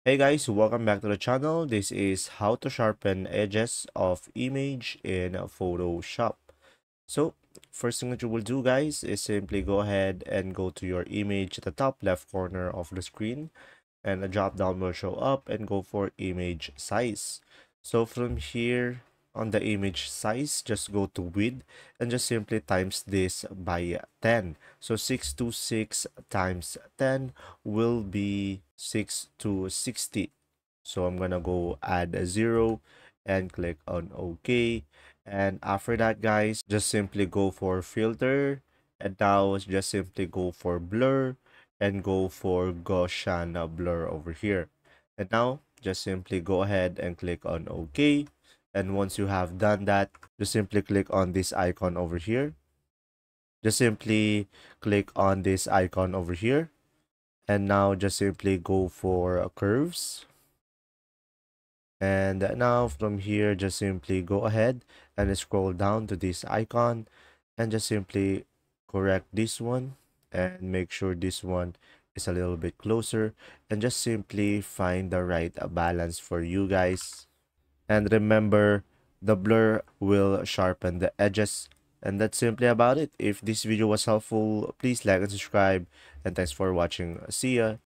Hey guys, welcome back to the channel. This is how to sharpen edges of image in Photoshop. So, first thing that you will do guys is simply go ahead and go to your image at the top left corner of the screen, and a drop down will show up and go for image size. So from here on the image size, just go to width and just simply times this by 10. So 626 times 10 will be 6 to 60. So I'm gonna go add a 0 and click on OK. And after that guys, just simply go for filter, and now just simply go for blur and go for Gaussian blur over here. And now just simply go ahead and click on OK. And once you have done that, just simply click on this icon over here. Just simply click on this icon over here. And now just simply go for curves. And now from here, just simply go ahead and scroll down to this icon and just simply correct this one and make sure this one is a little bit closer, and just simply find the right balance for you guys. And remember, the blur will sharpen the edges. And that's simply about it. If this video was helpful, please like and subscribe. And thanks for watching. See ya.